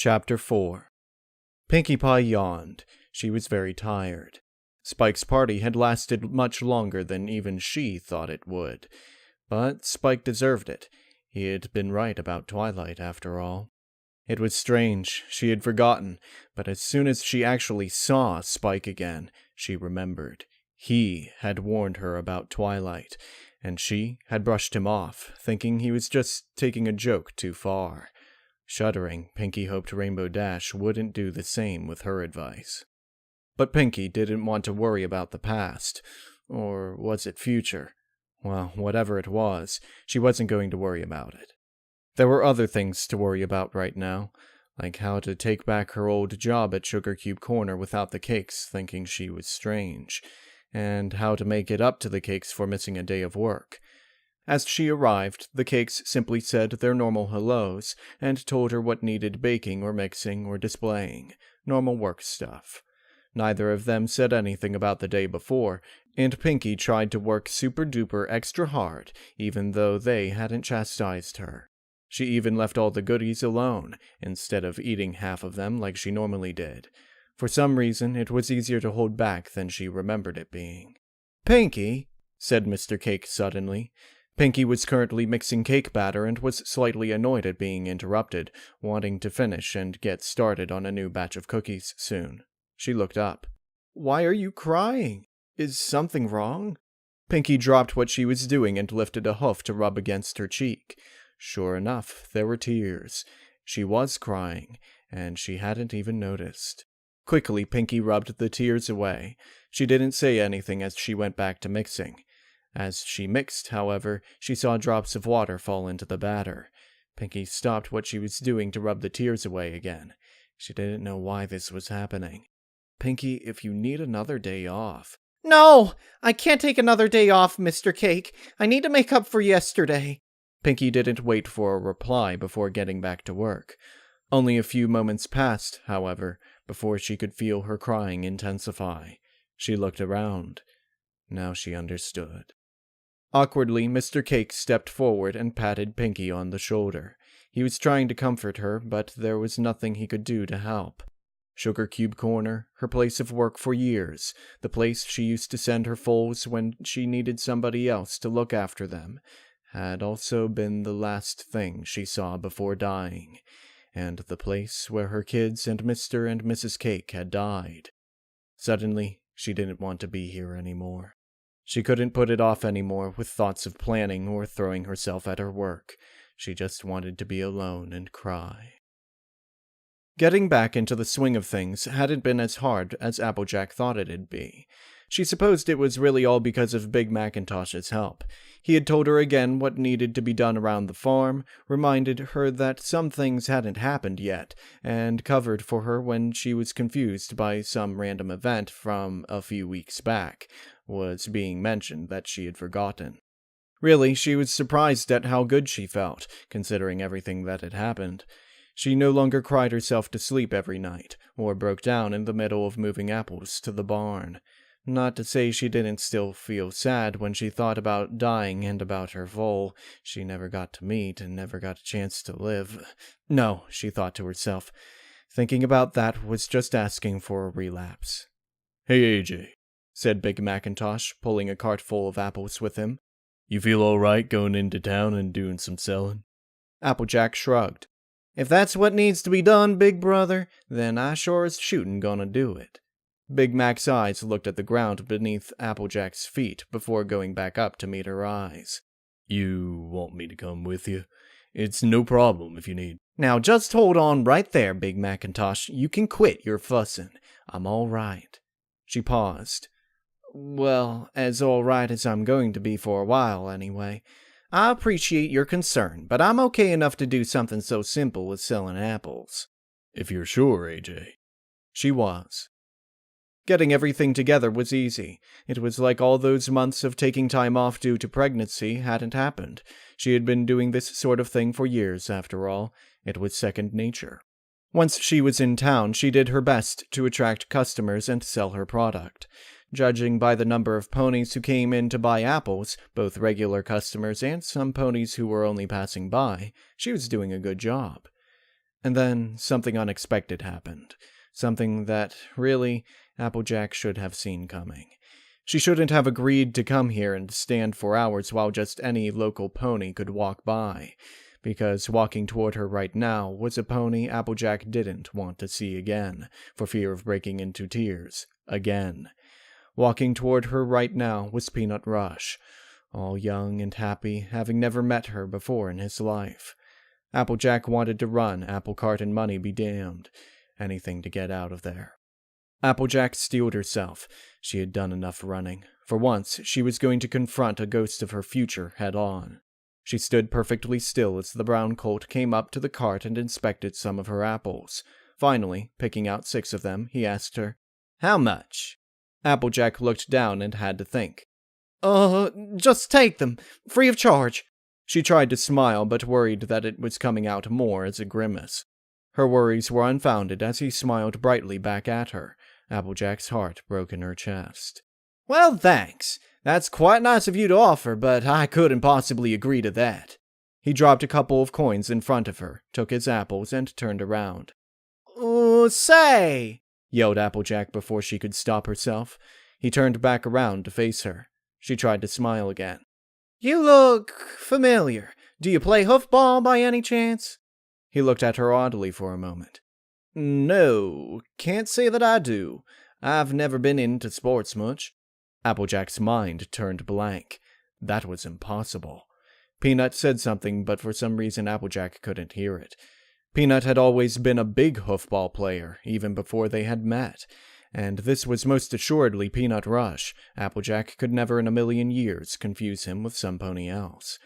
Chapter 4. Pinkie Pie yawned. She was very tired. Spike's party had lasted much longer than even she thought it would. But Spike deserved it. He had been right about Twilight, after all. It was strange. She had forgotten, but as soon as she actually saw Spike again, she remembered. He had warned her about Twilight, and she had brushed him off, thinking he was just taking a joke too far. Shuddering, Pinkie hoped Rainbow Dash wouldn't do the same with her advice. But Pinkie didn't want to worry about the past. Or was it future? Well, whatever it was, she wasn't going to worry about it. There were other things to worry about right now, like how to take back her old job at Sugar Cube Corner without the Cakes thinking she was strange, and how to make it up to the Cakes for missing a day of work. As she arrived, the Cakes simply said their normal hellos and told her what needed baking or mixing or displaying, normal work stuff. Neither of them said anything about the day before, and Pinkie tried to work super-duper extra hard, even though they hadn't chastised her. She even left all the goodies alone, instead of eating half of them like she normally did. For some reason, it was easier to hold back than she remembered it being. "Pinkie," said Mr. Cake suddenly. Pinkie was currently mixing cake batter and was slightly annoyed at being interrupted, wanting to finish and get started on a new batch of cookies soon. She looked up. "Why are you crying? Is something wrong?" Pinkie dropped what she was doing and lifted a hoof to rub against her cheek. Sure enough, there were tears. She was crying, and she hadn't even noticed. Quickly, Pinkie rubbed the tears away. She didn't say anything as she went back to mixing. As she mixed, however, she saw drops of water fall into the batter. Pinkie stopped what she was doing to rub the tears away again. She didn't know why this was happening. "Pinkie, if you need another day off..." "No! I can't take another day off, Mr. Cake. I need to make up for yesterday." Pinkie didn't wait for a reply before getting back to work. Only a few moments passed, however, before she could feel her crying intensify. She looked around. Now she understood. Awkwardly, Mr. Cake stepped forward and patted Pinkie on the shoulder. He was trying to comfort her, but there was nothing he could do to help. Sugar Cube Corner, her place of work for years, the place she used to send her foals when she needed somebody else to look after them, had also been the last thing she saw before dying, and the place where her kids and Mr. and Mrs. Cake had died. Suddenly, she didn't want to be here anymore. She couldn't put it off anymore with thoughts of planning or throwing herself at her work. She just wanted to be alone and cry. Getting back into the swing of things hadn't been as hard as Applejack thought it'd be. She supposed it was really all because of Big Macintosh's help. He had told her again what needed to be done around the farm, reminded her that some things hadn't happened yet, and covered for her when she was confused by some random event from a few weeks back, was being mentioned that she had forgotten. Really, she was surprised at how good she felt, considering everything that had happened. She no longer cried herself to sleep every night, or broke down in the middle of moving apples to the barn. Not to say she didn't still feel sad when she thought about dying and about her foal she never got to meet and never got a chance to live. No, she thought to herself. Thinking about that was just asking for a relapse. "Hey, AJ," said Big Macintosh, pulling a cart full of apples with him. "You feel all right going into town and doing some selling?" Applejack shrugged. "If that's what needs to be done, big brother, then I sure as shootin' gonna do it." Big Mac's eyes looked at the ground beneath Applejack's feet before going back up to meet her eyes. "You want me to come with you? It's no problem if you need..." "Now just hold on right there, Big Macintosh. You can quit your fussin'. I'm all right." She paused. "Well, as all right as I'm going to be for a while, anyway. I appreciate your concern, but I'm okay enough to do something so simple as selling apples." "If you're sure, AJ." She was. Getting everything together was easy. It was like all those months of taking time off due to pregnancy hadn't happened. She had been doing this sort of thing for years, after all. It was second nature. Once she was in town, she did her best to attract customers and sell her product. Judging by the number of ponies who came in to buy apples, both regular customers and some ponies who were only passing by, she was doing a good job. And then something unexpected happened. Something that, really, Applejack should have seen coming. She shouldn't have agreed to come here and stand for hours while just any local pony could walk by, because walking toward her right now was a pony Applejack didn't want to see again, for fear of breaking into tears. Again. Walking toward her right now was Peanut Rush, all young and happy, having never met her before in his life. Applejack wanted to run, apple cart and money be damned. Anything to get out of there. Applejack steeled herself. She had done enough running. For once, she was going to confront a ghost of her future head-on. She stood perfectly still as the brown colt came up to the cart and inspected some of her apples. Finally, picking out 6 of them, he asked her, "How much?" Applejack looked down and had to think. Just take them, free of charge." She tried to smile, but worried that it was coming out more as a grimace. Her worries were unfounded as he smiled brightly back at her. Applejack's heart broke in her chest. "Well, thanks. That's quite nice of you to offer, but I couldn't possibly agree to that." He dropped a couple of coins in front of her, took his apples, and turned around. Say!" yelled Applejack before she could stop herself. He turned back around to face her. She tried to smile again. "You look familiar. Do you play hoofball by any chance?" He looked at her oddly for a moment. "No, can't say that I do. I've never been into sports much." Applejack's mind turned blank. That was impossible. Peanut said something, but for some reason Applejack couldn't hear it. Peanut had always been a big hoofball player, even before they had met. And this was most assuredly Peanut Rush. Applejack could never in a million years confuse him with some pony else.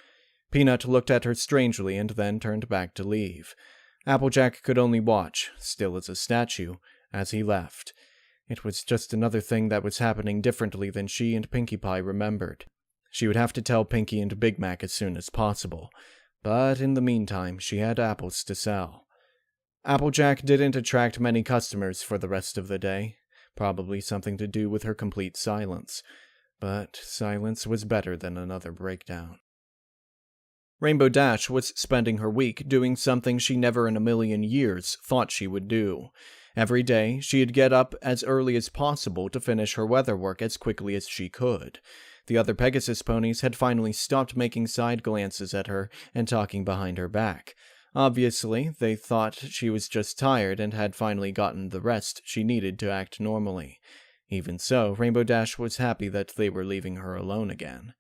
Peanut looked at her strangely and then turned back to leave. Applejack could only watch, still as a statue, as he left. It was just another thing that was happening differently than she and Pinkie Pie remembered. She would have to tell Pinkie and Big Mac as soon as possible. But in the meantime, she had apples to sell. Applejack didn't attract many customers for the rest of the day. Probably something to do with her complete silence. But silence was better than another breakdown. Rainbow Dash was spending her week doing something she never in a million years thought she would do. Every day, she'd get up as early as possible to finish her weather work as quickly as she could. The other Pegasus ponies had finally stopped making side glances at her and talking behind her back. Obviously, they thought she was just tired and had finally gotten the rest she needed to act normally. Even so, Rainbow Dash was happy that they were leaving her alone again.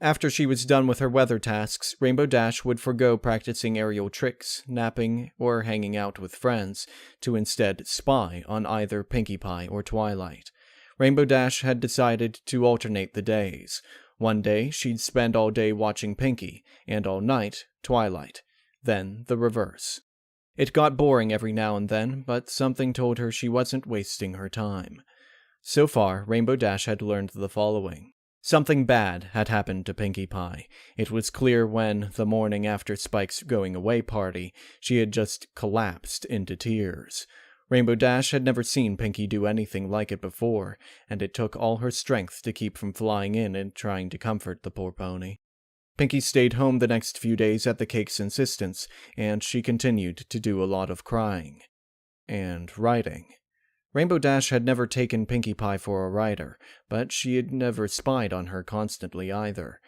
After she was done with her weather tasks, Rainbow Dash would forgo practicing aerial tricks, napping, or hanging out with friends, to instead spy on either Pinkie Pie or Twilight. Rainbow Dash had decided to alternate the days. One day, she'd spend all day watching Pinkie, and all night, Twilight. Then the reverse. It got boring every now and then, but something told her she wasn't wasting her time. So far, Rainbow Dash had learned the following. Something bad had happened to Pinkie Pie. It was clear when, the morning after Spike's going-away party, she had just collapsed into tears. Rainbow Dash had never seen Pinkie do anything like it before, and it took all her strength to keep from flying in and trying to comfort the poor pony. Pinkie stayed home the next few days at the cake's insistence, and she continued to do a lot of crying. And writing. Rainbow Dash had never taken Pinkie Pie for a rider, but she had never spied on her constantly either.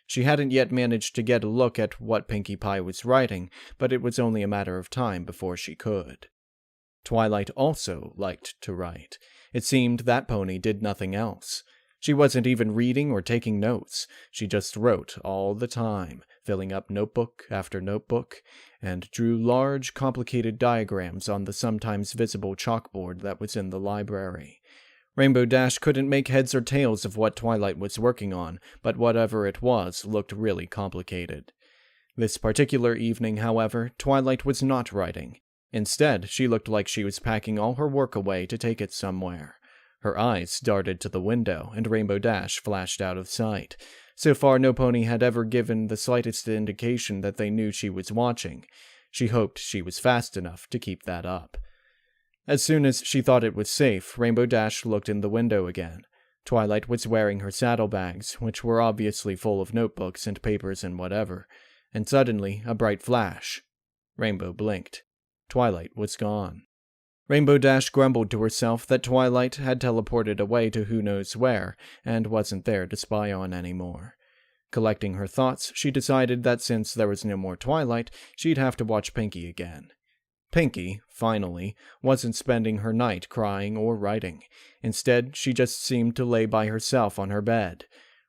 She hadn't yet managed to get a look at what Pinkie Pie was writing, but it was only a matter of time before she could. Twilight also liked to write. It seemed that pony did nothing else. She wasn't even reading or taking notes. She just wrote all the time, filling up notebook after notebook, and drew large, complicated diagrams on the sometimes visible chalkboard that was in the library. Rainbow Dash couldn't make heads or tails of what Twilight was working on, but whatever it was looked really complicated. This particular evening, however, Twilight was not writing. Instead, she looked like she was packing all her work away to take it somewhere. Her eyes darted to the window, and Rainbow Dash flashed out of sight. So far, no pony had ever given the slightest indication that they knew she was watching. She hoped she was fast enough to keep that up. As soon as she thought it was safe, Rainbow Dash looked in the window again. Twilight was wearing her saddlebags, which were obviously full of notebooks and papers and whatever, and suddenly a bright flash. Rainbow blinked. Twilight was gone. Rainbow Dash grumbled to herself that Twilight had teleported away to who knows where, and wasn't there to spy on anymore. Collecting her thoughts, she decided that since there was no more Twilight, she'd have to watch Pinkie again. Pinkie, finally, wasn't spending her night crying or writing. Instead, she just seemed to lay by herself on her bed.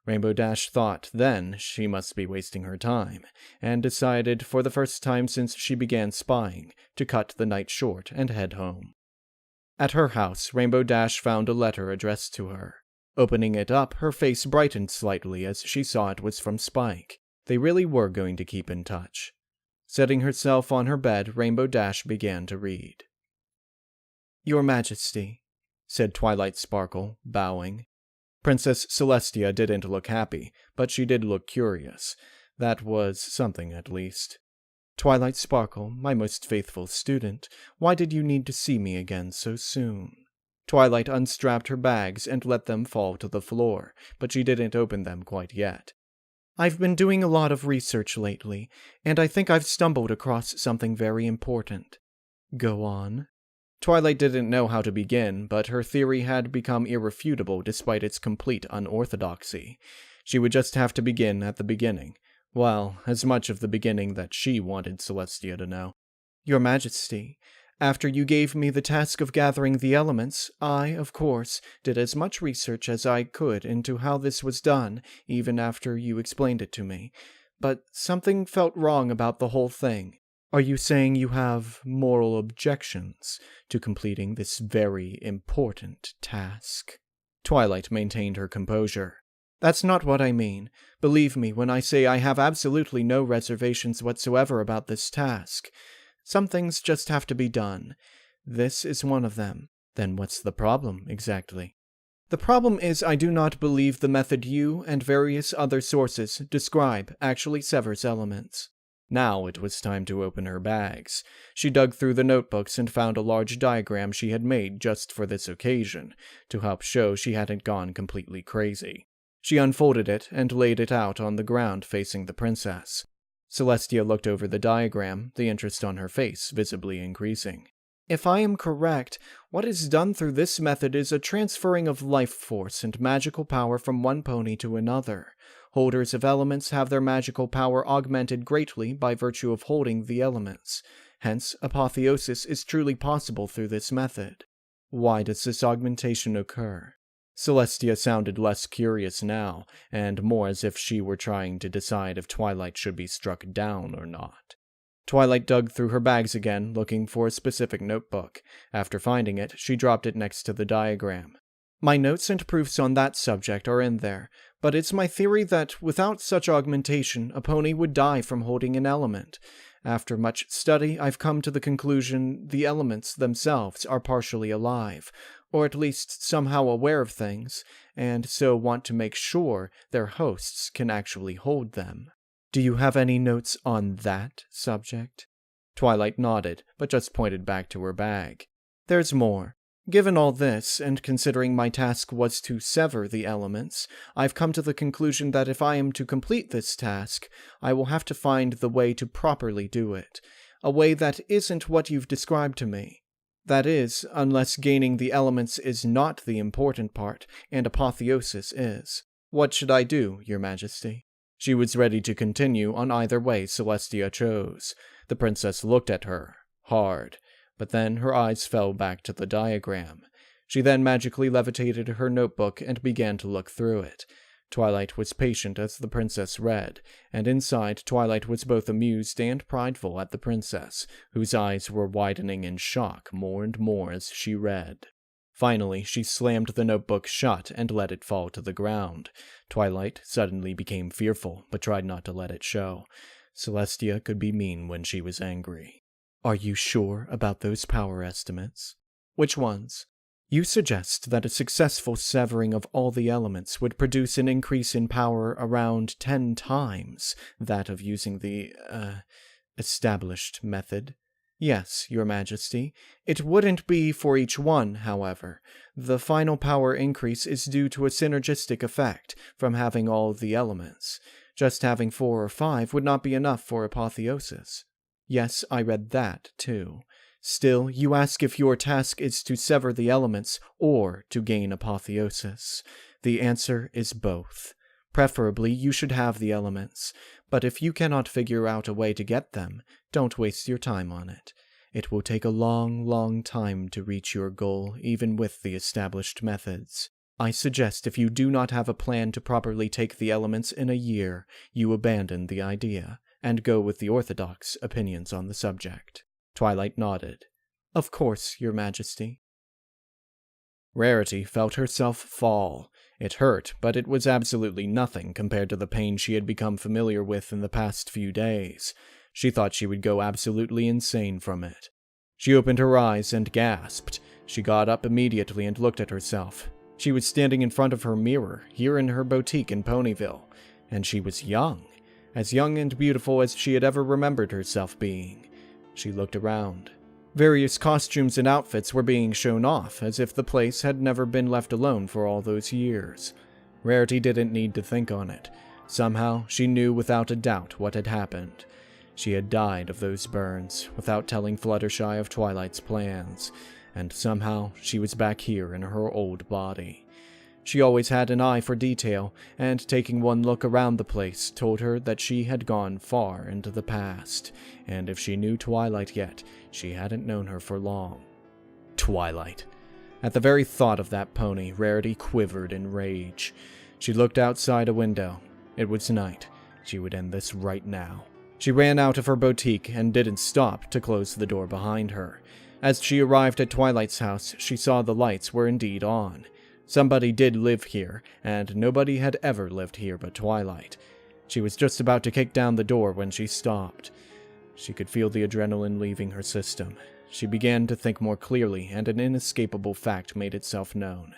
Rainbow Dash thought then she must be wasting her time, and decided, for the first time since she began spying, to cut the night short and head home. At her house, Rainbow Dash found a letter addressed to her. Opening it up, her face brightened slightly as she saw it was from Spike. They really were going to keep in touch. Setting herself on her bed, Rainbow Dash began to read. "Your Majesty," said Twilight Sparkle, bowing. Princess Celestia didn't look happy, but she did look curious. That was something, at least. "Twilight Sparkle, my most faithful student, why did you need to see me again so soon?" Twilight unstrapped her bags and let them fall to the floor, but she didn't open them quite yet. "I've been doing a lot of research lately, and I think I've stumbled across something very important." "Go on." Twilight didn't know how to begin, but her theory had become irrefutable despite its complete unorthodoxy. She would just have to begin at the beginning. Well, as much of the beginning that she wanted Celestia to know. "Your Majesty, after you gave me the task of gathering the elements, I, of course, did as much research as I could into how this was done, even after you explained it to me. But something felt wrong about the whole thing. Are you saying you have moral objections to completing this very important task?" Twilight maintained her composure. "That's not what I mean. Believe me when I say I have absolutely no reservations whatsoever about this task. Some things just have to be done. This is one of them. Then what's the problem, exactly?" "The problem is I do not believe the method you and various other sources describe actually severs elements." Now it was time to open her bags. She dug through the notebooks and found a large diagram she had made just for this occasion, to help show she hadn't gone completely crazy. She unfolded it and laid it out on the ground facing the princess. Celestia looked over the diagram, the interest on her face visibly increasing. "If I am correct, what is done through this method is a transferring of life force and magical power from one pony to another. Holders of elements have their magical power augmented greatly by virtue of holding the elements. Hence, apotheosis is truly possible through this method." "Why does this augmentation occur?" Celestia sounded less curious now, and more as if she were trying to decide if Twilight should be struck down or not. Twilight dug through her bags again, looking for a specific notebook. After finding it, she dropped it next to the diagram. "My notes and proofs on that subject are in there, but it's my theory that without such augmentation, a pony would die from holding an element. After much study, I've come to the conclusion the elements themselves are partially alive, or at least somehow aware of things, and so want to make sure their hosts can actually hold them." "Do you have any notes on that subject?" Twilight nodded, but just pointed back to her bag. "There's more. Given all this, and considering my task was to sever the elements, I've come to the conclusion that if I am to complete this task, I will have to find the way to properly do it. A way that isn't what you've described to me. That is, unless gaining the elements is not the important part, and apotheosis is. What should I do, Your Majesty?" She was ready to continue on either way Celestia chose. The princess looked at her, hard, but then her eyes fell back to the diagram. She then magically levitated her notebook and began to look through it. Twilight was patient as the princess read, and inside Twilight was both amused and prideful at the princess, whose eyes were widening in shock more and more as she read. Finally, she slammed the notebook shut and let it fall to the ground. Twilight suddenly became fearful, but tried not to let it show. Celestia could be mean when she was angry. "Are you sure about those power estimates?" "Which ones?" "You suggest that a successful severing of all the elements would produce an increase in power around 10 times that of using the, established method." "Yes, Your Majesty. It wouldn't be for each one, however. The final power increase is due to a synergistic effect from having all the elements. Just having 4 or 5 would not be enough for apotheosis." "Yes, I read that, too." Still, you ask if your task is to sever the elements or to gain apotheosis. The answer is both. Preferably, you should have the elements, but if you cannot figure out a way to get them, don't waste your time on it. It will take a long, long time to reach your goal, even with the established methods. I suggest if you do not have a plan to properly take the elements in a year, you abandon the idea, and go with the orthodox opinions on the subject. Twilight nodded. Of course, Your Majesty. Rarity felt herself fall. It hurt, but it was absolutely nothing compared to the pain she had become familiar with in the past few days. She thought she would go absolutely insane from it. She opened her eyes and gasped. She got up immediately and looked at herself. She was standing in front of her mirror, here in her boutique in Ponyville, and she was young and beautiful as she had ever remembered herself being. She looked around. Various costumes and outfits were being shown off, as if the place had never been left alone for all those years. Rarity didn't need to think on it. Somehow, she knew without a doubt what had happened. She had died of those burns, without telling Fluttershy of Twilight's plans, and somehow she was back here in her old body. She always had an eye for detail, and taking one look around the place told her that she had gone far into the past, and if she knew Twilight yet, she hadn't known her for long. Twilight. At the very thought of that pony, Rarity quivered in rage. She looked outside a window. It was night. She would end this right now. She ran out of her boutique and didn't stop to close the door behind her. As she arrived at Twilight's house, she saw the lights were indeed on. Somebody did live here, and nobody had ever lived here but Twilight. She was just about to kick down the door when she stopped. She could feel the adrenaline leaving her system. She began to think more clearly, and an inescapable fact made itself known.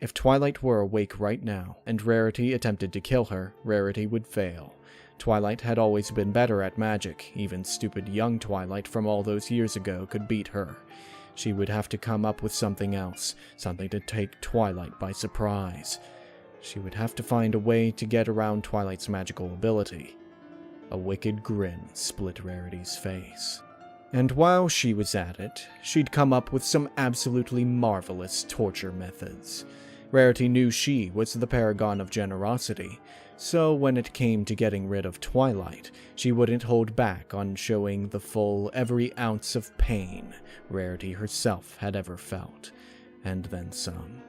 If Twilight were awake right now, and Rarity attempted to kill her, Rarity would fail. Twilight had always been better at magic. Even stupid young Twilight from all those years ago could beat her. She would have to come up with something else, something to take Twilight by surprise. She would have to find a way to get around Twilight's magical ability. A wicked grin split Rarity's face. And while she was at it, she'd come up with some absolutely marvelous torture methods. Rarity knew she was the paragon of generosity, so when it came to getting rid of Twilight, she wouldn't hold back on showing the full every ounce of pain Rarity herself had ever felt, and then some.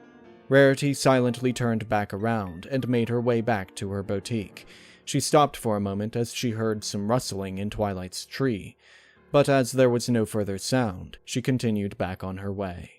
Rarity silently turned back around and made her way back to her boutique. She stopped for a moment as she heard some rustling in Twilight's tree, but as there was no further sound, she continued back on her way.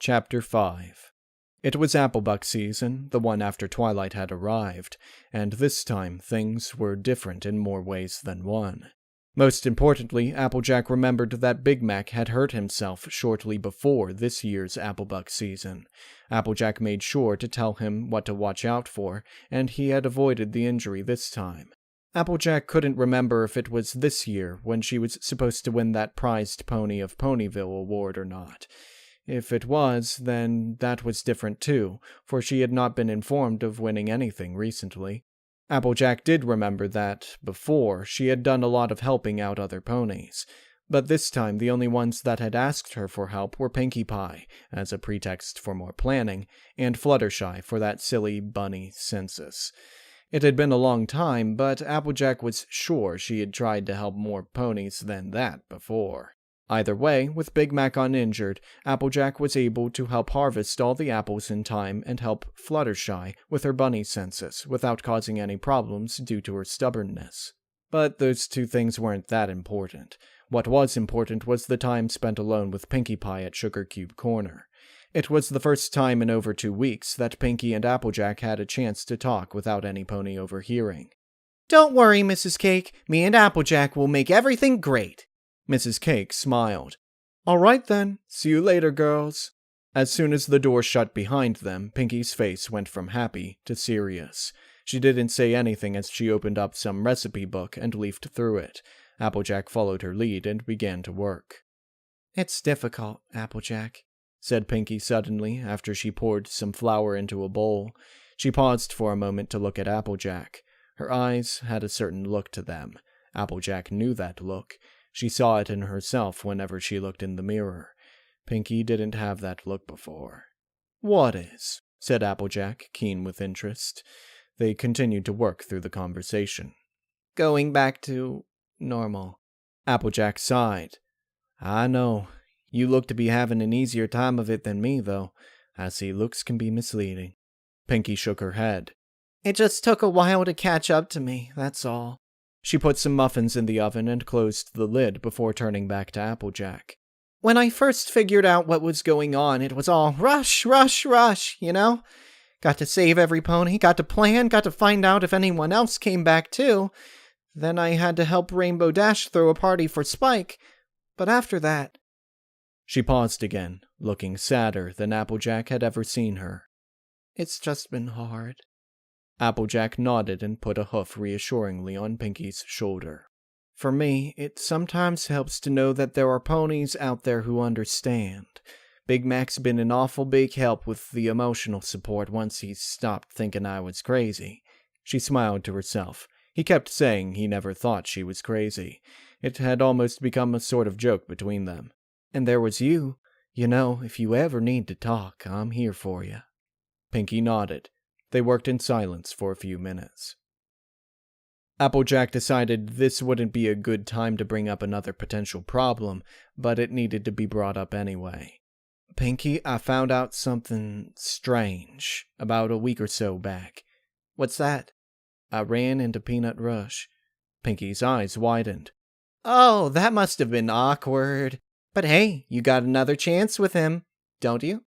Chapter 5. It was Applebuck season, the one after Twilight had arrived, and this time things were different in more ways than one. Most importantly, Applejack remembered that Big Mac had hurt himself shortly before this year's Applebuck season. Applejack made sure to tell him what to watch out for, and he had avoided the injury this time. Applejack couldn't remember if it was this year when she was supposed to win that prized Pony of Ponyville award or not. If it was, then that was different too, for she had not been informed of winning anything recently. Applejack did remember that, before, she had done a lot of helping out other ponies, but this time the only ones that had asked her for help were Pinkie Pie, as a pretext for more planning, and Fluttershy for that silly bunny census. It had been a long time, but Applejack was sure she had tried to help more ponies than that before. Either way, with Big Mac uninjured, Applejack was able to help harvest all the apples in time and help Fluttershy with her bunny census without causing any problems due to her stubbornness. But those two things weren't that important. What was important was the time spent alone with Pinkie Pie at Sugar Cube Corner. It was the first time in over 2 weeks that Pinkie and Applejack had a chance to talk without any pony overhearing. "Don't worry, Mrs. Cake. Me and Applejack will make everything great." Mrs. Cake smiled. "All right then. See you later, girls." As soon as the door shut behind them, Pinkie's face went from happy to serious. She didn't say anything as she opened up some recipe book and leafed through it. Applejack followed her lead and began to work. "It's difficult, Applejack," said Pinkie suddenly after she poured some flour into a bowl. She paused for a moment to look at Applejack. Her eyes had a certain look to them. Applejack knew that look. She saw it in herself whenever she looked in the mirror. Pinkie didn't have that look before. "What is?" said Applejack, keen with interest. They continued to work through the conversation. "Going back to normal." Applejack sighed. "I know. You look to be having an easier time of it than me, though. I see looks can be misleading." Pinkie shook her head. "It just took a while to catch up to me, that's all." She put some muffins in the oven and closed the lid before turning back to Applejack. "When I first figured out what was going on, it was all rush, rush, rush, you know? Got to save every pony, got to plan, got to find out if anyone else came back too. Then I had to help Rainbow Dash throw a party for Spike. But after that..." She paused again, looking sadder than Applejack had ever seen her. "It's just been hard." Applejack nodded and put a hoof reassuringly on Pinkie's shoulder. "For me, it sometimes helps to know that there are ponies out there who understand. Big Mac's been an awful big help with the emotional support once he stopped thinking I was crazy." She smiled to herself. He kept saying he never thought she was crazy. It had almost become a sort of joke between them. "And there was you. You know, if you ever need to talk, I'm here for you." Pinkie nodded. They worked in silence for a few minutes. Applejack decided this wouldn't be a good time to bring up another potential problem, but it needed to be brought up anyway. "Pinkie, I found out something strange about a week or so back." "What's that?" "I ran into Peanut Rush." Pinkie's eyes widened. "Oh, that must have been awkward. But hey, you got another chance with him, don't you?"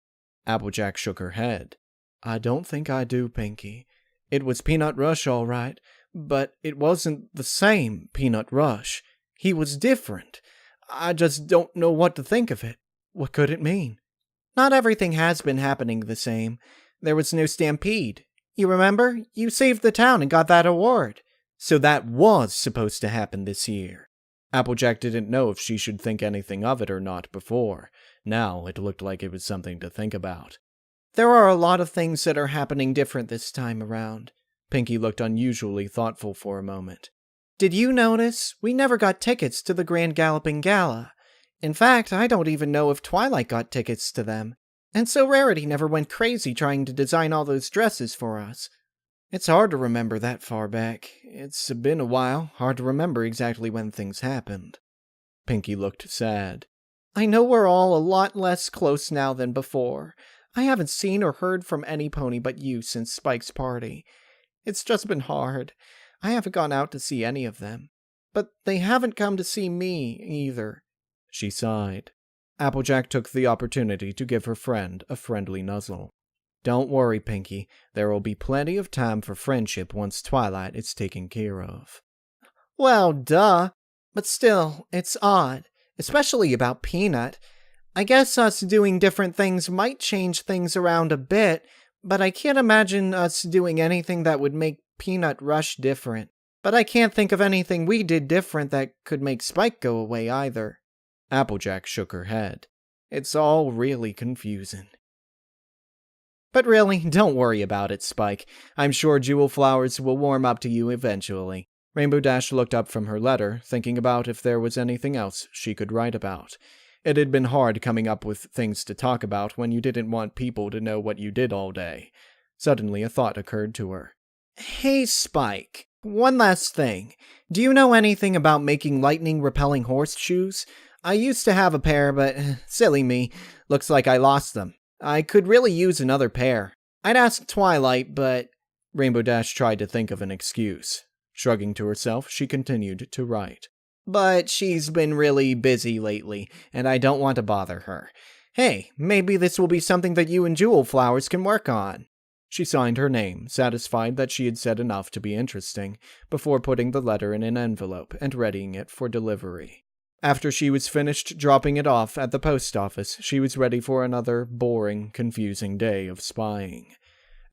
Applejack shook her head. "I don't think I do, Pinkie. It was Peanut Rush, all right, but it wasn't the same Peanut Rush. He was different. I just don't know what to think of it. What could it mean?" "Not everything has been happening the same. There was no stampede. You remember? You saved the town and got that award. So that was supposed to happen this year." Applejack didn't know if she should think anything of it or not before. Now it looked like it was something to think about. "There are a lot of things that are happening different this time around." Pinkie looked unusually thoughtful for a moment. "Did you notice? We never got tickets to the Grand Galloping Gala. In fact, I don't even know if Twilight got tickets to them. And so Rarity never went crazy trying to design all those dresses for us. It's hard to remember that far back. It's been a while, hard to remember exactly when things happened." Pinkie looked sad. "I know we're all a lot less close now than before. I haven't seen or heard from any pony but you since Spike's party. It's just been hard. I haven't gone out to see any of them. But they haven't come to see me, either." She sighed. Applejack took the opportunity to give her friend a friendly nuzzle. "Don't worry, Pinkie. There will be plenty of time for friendship once Twilight is taken care of." "Well, duh. But still, it's odd. Especially about Peanut. I guess us doing different things might change things around a bit, but I can't imagine us doing anything that would make Peanut Rush different. But I can't think of anything we did different that could make Spike go away either." Applejack shook her head. "It's all really confusing." "But really, don't worry about it, Spike. I'm sure Jewel Flowers will warm up to you eventually." Rainbow Dash looked up from her letter, thinking about if there was anything else she could write about. It had been hard coming up with things to talk about when you didn't want people to know what you did all day. Suddenly a thought occurred to her. "Hey, Spike. One last thing. Do you know anything about making lightning-repelling horseshoes? I used to have a pair, but silly me. Looks like I lost them. I could really use another pair. I'd ask Twilight, but..." Rainbow Dash tried to think of an excuse. Shrugging to herself, she continued to write. "But she's been really busy lately, and I don't want to bother her. Hey, maybe this will be something that you and Jewel Flowers can work on." She signed her name, satisfied that she had said enough to be interesting, before putting the letter in an envelope and readying it for delivery. After she was finished dropping it off at the post office, she was ready for another boring, confusing day of spying.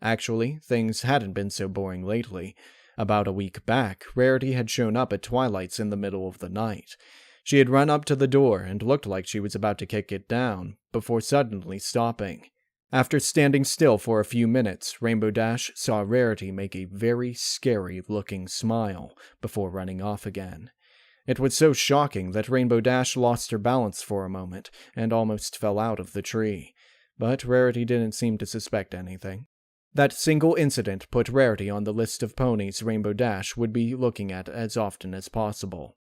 Actually, things hadn't been so boring lately. About a week back, Rarity had shown up at Twilight's in the middle of the night. She had run up to the door and looked like she was about to kick it down, before suddenly stopping. After standing still for a few minutes, Rainbow Dash saw Rarity make a very scary-looking smile before running off again. It was so shocking that Rainbow Dash lost her balance for a moment and almost fell out of the tree. But Rarity didn't seem to suspect anything. That single incident put Rarity on the list of ponies Rainbow Dash would be looking at as often as possible.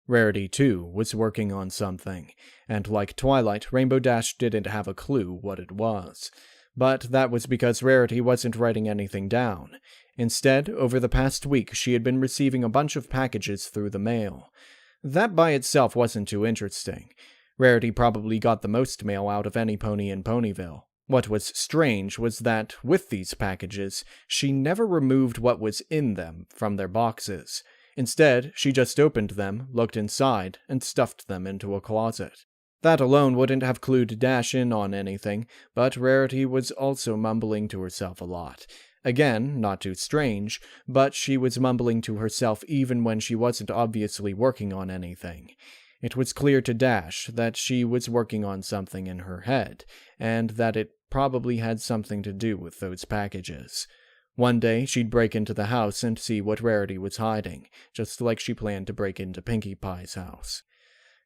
Rarity, too, was working on something, and like Twilight, Rainbow Dash didn't have a clue what it was. But that was because Rarity wasn't writing anything down. Instead, over the past week, she had been receiving a bunch of packages through the mail. That by itself wasn't too interesting. Rarity probably got the most mail out of any pony in Ponyville. What was strange was that, with these packages, she never removed what was in them from their boxes. Instead, she just opened them, looked inside, and stuffed them into a closet. That alone wouldn't have clued Dash in on anything, but Rarity was also mumbling to herself a lot. Again, not too strange, but she was mumbling to herself even when she wasn't obviously working on anything. It was clear to Dash that she was working on something in her head, and that it probably had something to do with those packages. One day, she'd break into the house and see what Rarity was hiding, just like she planned to break into Pinkie Pie's house.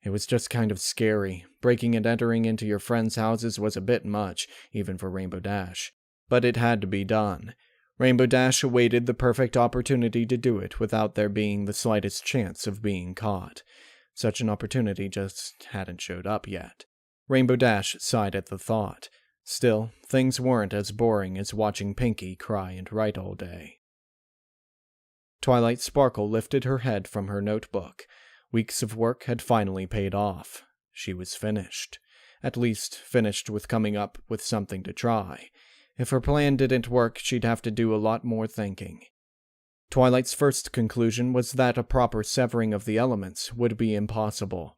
It was just kind of scary. Breaking and entering into your friends' houses was a bit much, even for Rainbow Dash. But it had to be done. Rainbow Dash awaited the perfect opportunity to do it without there being the slightest chance of being caught. Such an opportunity just hadn't showed up yet. Rainbow Dash sighed at the thought. Still, things weren't as boring as watching Pinkie cry and write all day. Twilight Sparkle lifted her head from her notebook. Weeks of work had finally paid off. She was finished. At least, finished with coming up with something to try. If her plan didn't work, she'd have to do a lot more thinking. Twilight's first conclusion was that a proper severing of the elements would be impossible.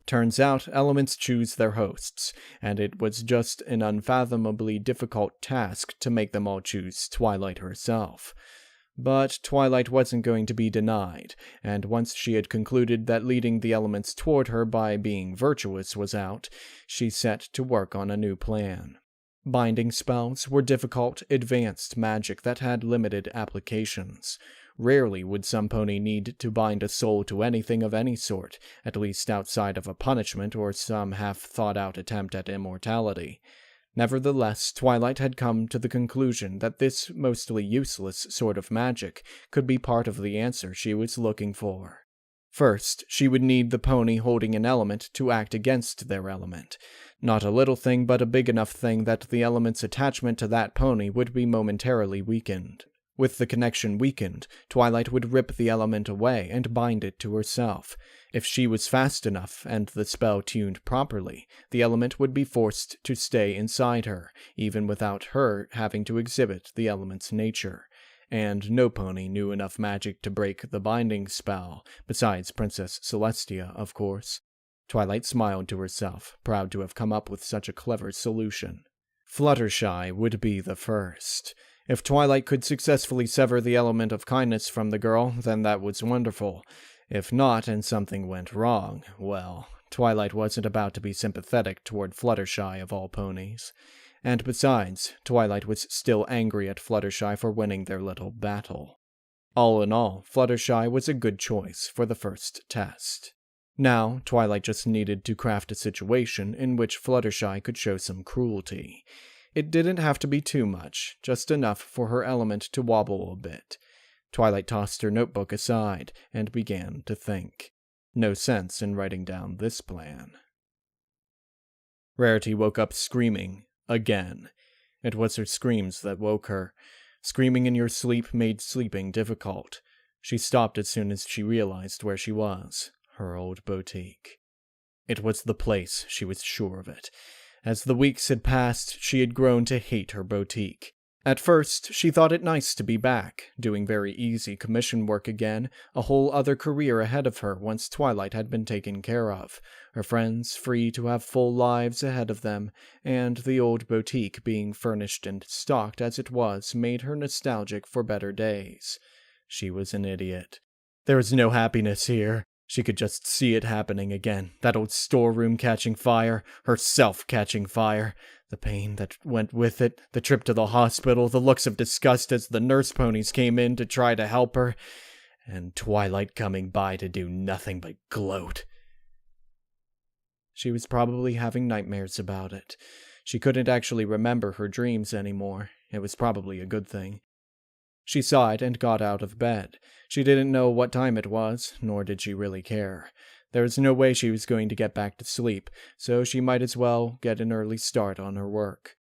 Turns out, elements choose their hosts, and it was just an unfathomably difficult task to make them all choose Twilight herself. But Twilight wasn't going to be denied, and once she had concluded that leading the elements toward her by being virtuous was out, she set to work on a new plan. Binding spells were difficult, advanced magic that had limited applications. Rarely would some pony need to bind a soul to anything of any sort, at least outside of a punishment or some half-thought-out attempt at immortality. Nevertheless, Twilight had come to the conclusion that this mostly useless sort of magic could be part of the answer she was looking for. First, she would need the pony holding an element to act against their element. Not a little thing, but a big enough thing that the element's attachment to that pony would be momentarily weakened. With the connection weakened, Twilight would rip the element away and bind it to herself. If she was fast enough and the spell tuned properly, the element would be forced to stay inside her, even without her having to exhibit the element's nature. And no pony knew enough magic to break the binding spell, besides Princess Celestia, of course. Twilight smiled to herself, proud to have come up with such a clever solution. Fluttershy would be the first. If Twilight could successfully sever the element of kindness from the girl, then that was wonderful. If not, and something went wrong, well, Twilight wasn't about to be sympathetic toward Fluttershy of all ponies. And besides, Twilight was still angry at Fluttershy for winning their little battle. All in all, Fluttershy was a good choice for the first test. Now, Twilight just needed to craft a situation in which Fluttershy could show some cruelty. It didn't have to be too much, just enough for her element to wobble a bit. Twilight tossed her notebook aside and began to think. No sense in writing down this plan. Rarity woke up screaming, again. It was her screams that woke her. Screaming in your sleep made sleeping difficult. She stopped as soon as she realized where she was. Her old boutique. It was the place, she was sure of it. As the weeks had passed, she had grown to hate her boutique. At first, she thought it nice to be back, doing very easy commission work again, a whole other career ahead of her once Twilight had been taken care of, her friends free to have full lives ahead of them, and the old boutique being furnished and stocked as it was made her nostalgic for better days. She was an idiot. There was no happiness here. She could just see it happening again, that old storeroom catching fire, herself catching fire, the pain that went with it, the trip to the hospital, the looks of disgust as the nurse ponies came in to try to help her. and Twilight coming by to do nothing but gloat. She was probably having nightmares about it. She couldn't actually remember her dreams anymore. It was probably a good thing. She sighed and got out of bed. She didn't know what time it was, nor did she really care. There was no way she was going to get back to sleep, so she might as well get an early start on her work.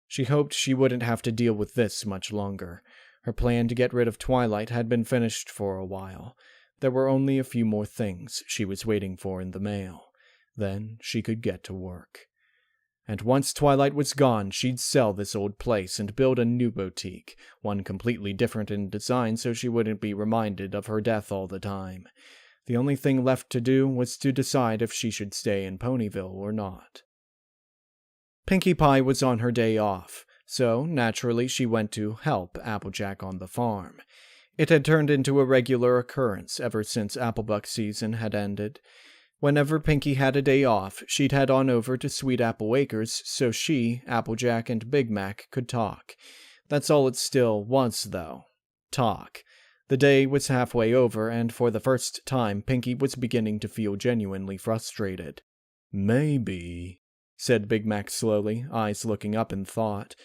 She hoped she wouldn't have to deal with this much longer. Her plan to get rid of Twilight had been finished for a while. There were only a few more things she was waiting for in the mail. Then she could get to work. And once Twilight was gone, she'd sell this old place and build a new boutique, one completely different in design so she wouldn't be reminded of her death all the time. The only thing left to do was to decide if she should stay in Ponyville or not. Pinkie Pie was on her day off, so naturally she went to help Applejack on the farm. It had turned into a regular occurrence ever since Applebuck season had ended. Whenever Pinkie had a day off, she'd head on over to Sweet Apple Acres so she, Applejack, and Big Mac could talk. That's all it still was, though. Talk. The day was halfway over, and for the first time, Pinkie was beginning to feel genuinely frustrated. "Maybe," said Big Mac slowly, eyes looking up in thought.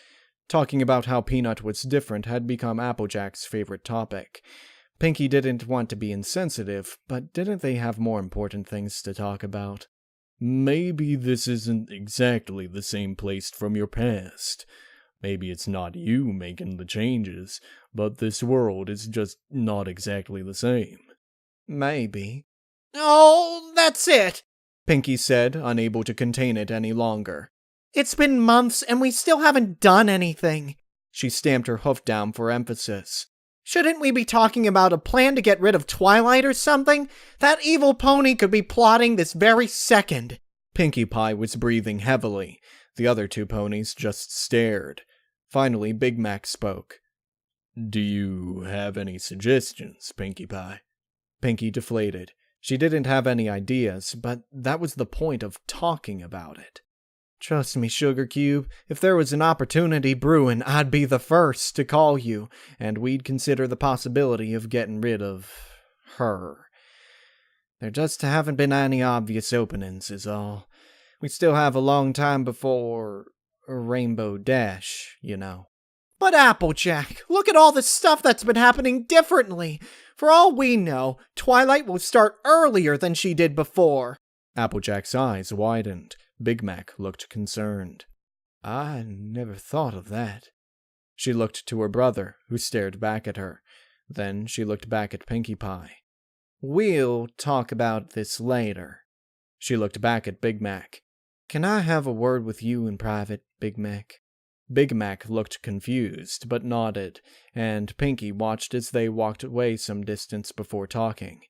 Talking about how Peanut was different had become Applejack's favorite topic. Pinkie didn't want to be insensitive, but didn't they have more important things to talk about? "Maybe this isn't exactly the same place from your past. Maybe it's not you making the changes, but this world is just not exactly the same." Maybe. "Oh, that's it," Pinkie said, unable to contain it any longer. "It's been months and we still haven't done anything." She stamped her hoof down for emphasis. "Shouldn't we be talking about a plan to get rid of Twilight or something? That evil pony could be plotting this very second." Pinkie Pie was breathing heavily. The other two ponies just stared. Finally, Big Mac spoke. "Do you have any suggestions, Pinkie Pie?" Pinkie deflated. She didn't have any ideas, but that was the point of talking about it. "Trust me, Sugar Cube, if there was an opportunity brewing, I'd be the first to call you, and we'd consider the possibility of getting rid of her. There just haven't been any obvious openings, is all. We still have a long time before Rainbow Dash, you know." "But Applejack, look at all the stuff that's been happening differently. For all we know, Twilight will start earlier than she did before." Applejack's eyes widened. Big Mac looked concerned. "I never thought of that." She looked to her brother, who stared back at her. Then she looked back at Pinkie Pie. "We'll talk about this later." She looked back at Big Mac. "Can I have a word with you in private, Big Mac?" Big Mac looked confused, but nodded, and Pinkie watched as they walked away some distance before talking.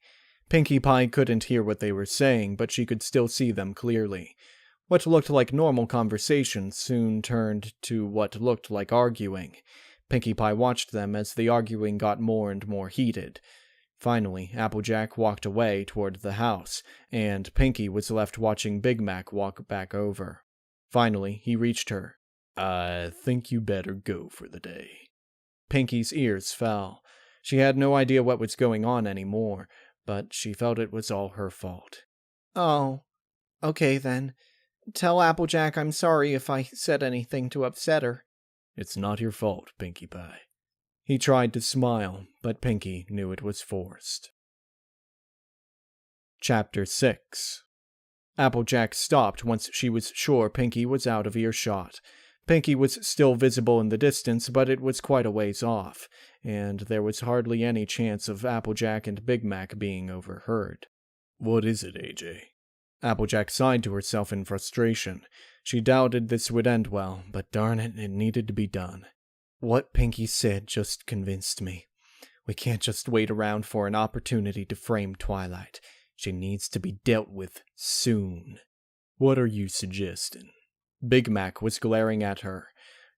Pinkie Pie couldn't hear what they were saying, but she could still see them clearly. What looked like normal conversation soon turned to what looked like arguing. Pinkie Pie watched them as the arguing got more and more heated. Finally, Applejack walked away toward the house, and Pinkie was left watching Big Mac walk back over. Finally, he reached her. "I think you better go for the day." Pinkie's ears fell. She had no idea what was going on anymore, but she felt it was all her fault. "Oh, okay then. Tell Applejack I'm sorry if I said anything to upset her." "It's not your fault, Pinkie Pie." He tried to smile, but Pinkie knew it was forced. Chapter 6. Applejack stopped once she was sure Pinkie was out of earshot. Pinkie was still visible in the distance, but it was quite a ways off, and there was hardly any chance of Applejack and Big Mac being overheard. "What is it, AJ?" Applejack sighed to herself in frustration. She doubted this would end well, but darn it, it needed to be done. "What Pinkie said just convinced me. We can't just wait around for an opportunity to frame Twilight. She needs to be dealt with soon." "What are you suggesting?" Big Mac was glaring at her.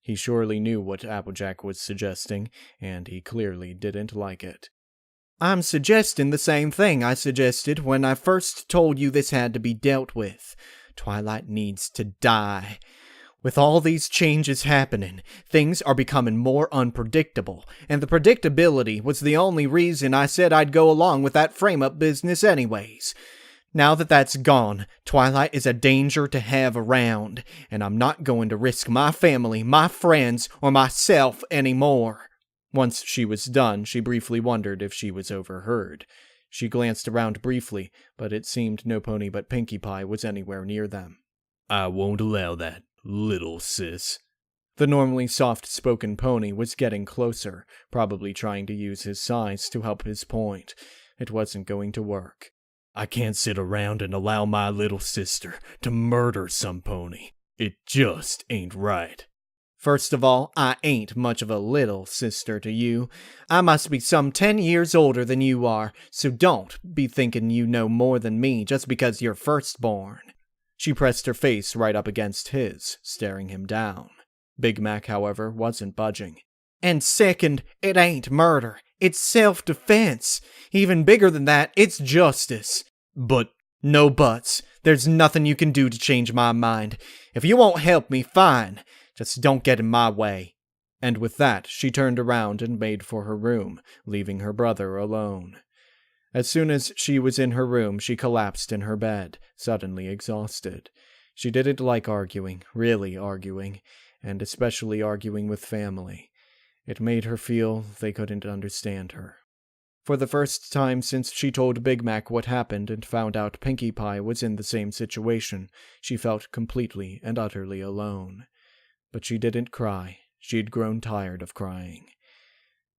He surely knew what Applejack was suggesting, and he clearly didn't like it. "I'm suggesting the same thing I suggested when I first told you this had to be dealt with. Twilight needs to die. With all these changes happening, things are becoming more unpredictable, and the predictability was the only reason I said I'd go along with that frame-up business anyways. Now that that's gone, Twilight is a danger to have around, and I'm not going to risk my family, my friends, or myself anymore." Once she was done, she briefly wondered if she was overheard. She glanced around briefly, but it seemed no pony but Pinkie Pie was anywhere near them. "I won't allow that, little sis." The normally soft-spoken pony was getting closer, probably trying to use his size to help his point. It wasn't going to work. "I can't sit around and allow my little sister to murder some pony. It just ain't right." "First of all, I ain't much of a little sister to you. I must be some 10 years older than you are, so don't be thinking you know more than me just because you're firstborn." She pressed her face right up against his, staring him down. Big Mac, however, wasn't budging. "And second, it ain't murder. It's self-defense. Even bigger than that, it's justice." "But..." "No buts. There's nothing you can do to change my mind. If you won't help me, fine. Just don't get in my way." And with that, she turned around and made for her room, leaving her brother alone. As soon as she was in her room, she collapsed in her bed, suddenly exhausted. She didn't like arguing, really arguing, and especially arguing with family. It made her feel they couldn't understand her. For the first time since she told Big Mac what happened and found out Pinkie Pie was in the same situation, she felt completely and utterly alone. But she didn't cry. She'd grown tired of crying.